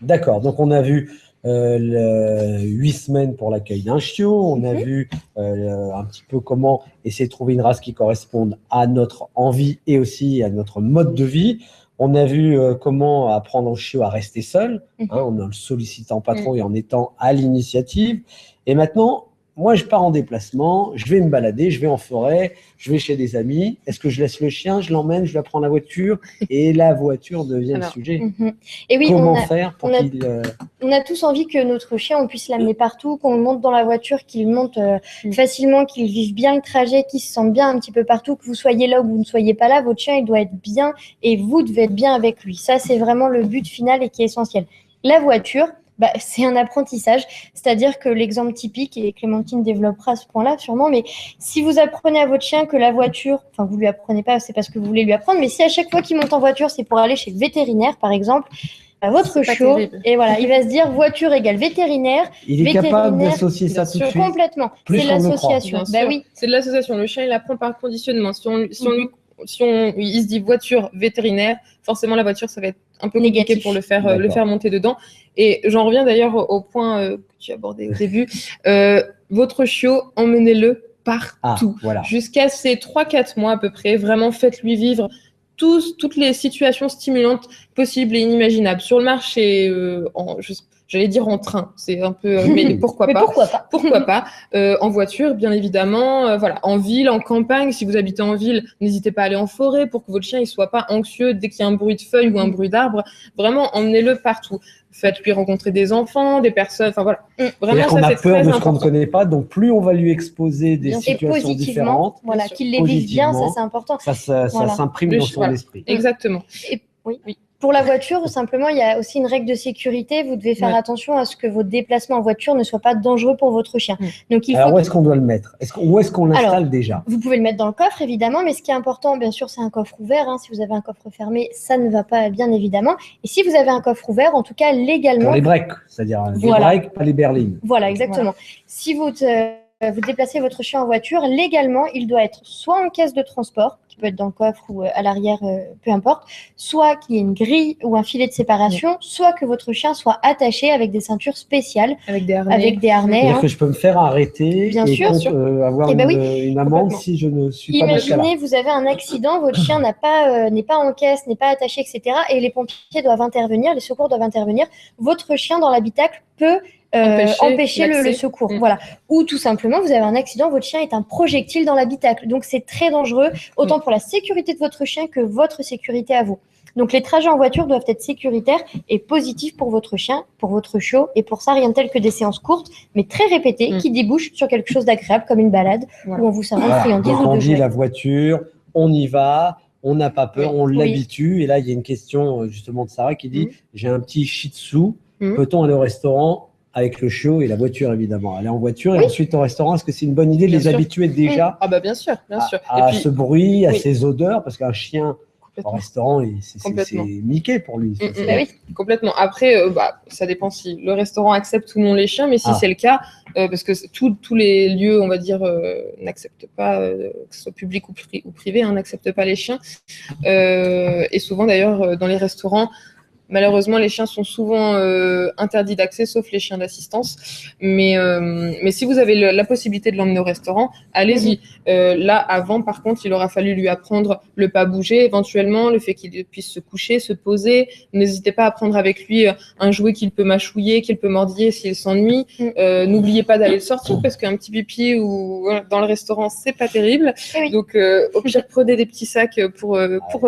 D'accord, donc on a vu 8 semaines pour l'accueil d'un chiot, on a vu un petit peu comment essayer de trouver une race qui corresponde à notre envie et aussi à notre mode de vie. On a vu comment apprendre au chiot à rester seul, en ne le sollicitant pas trop et en étant à l'initiative. Et maintenant, moi je pars en déplacement, je vais me balader, je vais en forêt, je vais chez des amis. Est-ce que je laisse le chien, je l'emmène, je la prends la voiture et la voiture devient le sujet. Et oui, comment faire pour qu'il... On a tous envie que notre chien, on puisse l'amener partout, qu'on le monte dans la voiture, qu'il monte facilement, qu'il vive bien le trajet, qu'il se sente bien un petit peu partout, que vous soyez là ou que vous ne soyez pas là, votre chien, il doit être bien et vous devez être bien avec lui. Ça, c'est vraiment le but final et qui est essentiel. La voiture, c'est un apprentissage, c'est-à-dire que l'exemple typique, et Clémentine développera ce point-là sûrement, mais si vous apprenez à votre chien que la voiture, enfin vous lui apprenez pas, c'est parce que vous voulez lui apprendre, mais si à chaque fois qu'il monte en voiture, c'est pour aller chez le vétérinaire, par exemple, votre chiot, et voilà, il va se dire voiture égale vétérinaire. Il est capable d'associer ça tout de suite. Complètement. C'est l'association. Oui. C'est de l'association. Le chien, il apprend par conditionnement. Si il se dit voiture vétérinaire, forcément la voiture, ça va être un peu compliqué pour le faire monter dedans. Et j'en reviens d'ailleurs au point que tu abordais au début. Votre chiot, emmenez-le partout. Voilà. Jusqu'à ses 3-4 mois à peu près. Vraiment, faites-lui vivre toutes les situations stimulantes possibles et inimaginables. Sur le marché, j'allais dire en train, c'est un peu... mais pourquoi pas. Pourquoi pas. En voiture, bien évidemment. Voilà. En ville, en campagne, si vous habitez en ville, n'hésitez pas à aller en forêt pour que votre chien ne soit pas anxieux dès qu'il y a un bruit de feuilles ou un bruit d'arbre. Vraiment, emmenez-le partout. Faites-lui rencontrer des enfants, des personnes... Enfin, voilà. Vraiment, ça, c'est très important. On a peur de ce qu'on ne connaît pas, donc plus on va lui exposer des situations différentes, voilà, qu'il les vive bien, ça, c'est important. Ça s'imprime dans son esprit. Exactement. Et, oui. Pour la voiture, simplement, il y a aussi une règle de sécurité. Vous devez faire attention à ce que votre déplacement en voiture ne soit pas dangereux pour votre chien. Donc, où est-ce qu'on doit le mettre? Où est-ce qu'on l'installe déjà? Vous pouvez le mettre dans le coffre, évidemment, mais ce qui est important, bien sûr, c'est un coffre ouvert. Si vous avez un coffre fermé, ça ne va pas, bien évidemment. Et si vous avez un coffre ouvert, en tout cas, légalement... Pour les breaks, c'est-à-dire les breaks, pas les berlines. Voilà, exactement. Si vous déplacez votre chien en voiture, légalement, il doit être soit en caisse de transport, qui peut être dans le coffre ou à l'arrière, peu importe, soit qu'il y ait une grille ou un filet de séparation, soit que votre chien soit attaché avec des ceintures spéciales, avec des harnais. C'est-à-dire que je peux me faire arrêter bien et sûr. avoir une amende si je ne suis pas dans ce cas-là. Imaginez, vous avez un accident, votre chien n'est pas en caisse, n'est pas attaché, etc. Et les pompiers doivent intervenir, les secours doivent intervenir. Votre chien dans l'habitacle peut empêcher le secours. Voilà. Ou tout simplement, vous avez un accident, votre chien est un projectile dans l'habitacle. Donc, c'est très dangereux, autant pour la sécurité de votre chien que votre sécurité à vous. Donc, les trajets en voiture doivent être sécuritaires et positifs pour votre chien, pour votre chiot. Et pour ça, rien de tel que des séances courtes, mais très répétées, qui débouchent sur quelque chose d'agréable, comme une balade, où on vous servant de friandises. Donc, on dit la voiture, on y va, on n'a pas peur, on l'habitue. Et là, il y a une question justement de Sarah qui dit, j'ai un petit shih tzu, peut-on aller au restaurant avec le chiot et la voiture, évidemment. Aller en voiture et ensuite au restaurant, est-ce que c'est une bonne idée de les habituer déjà bien sûr. à ce bruit, à ces odeurs? Parce qu'un chien au restaurant, c'est Mickey pour lui. Complètement. Après, ça dépend si le restaurant accepte ou non les chiens, mais si c'est le cas, parce que tous les lieux, on va dire, n'acceptent pas, que ce soit public ou privé, n'acceptent pas les chiens. Et souvent, d'ailleurs, dans les restaurants, malheureusement, les chiens sont souvent interdits d'accès, sauf les chiens d'assistance. Mais si vous avez la possibilité de l'emmener au restaurant, allez-y. Là, avant, par contre, il aura fallu lui apprendre le pas bouger, éventuellement, le fait qu'il puisse se coucher, se poser. N'hésitez pas à prendre avec lui un jouet qu'il peut mâchouiller, qu'il peut mordiller s'il s'ennuie. N'oubliez pas d'aller le sortir, parce qu'un petit pipi dans le restaurant, c'est pas terrible. Donc, au pire, prenez des petits sacs pour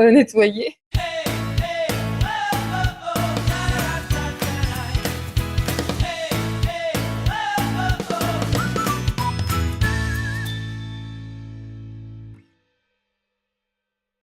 nettoyer.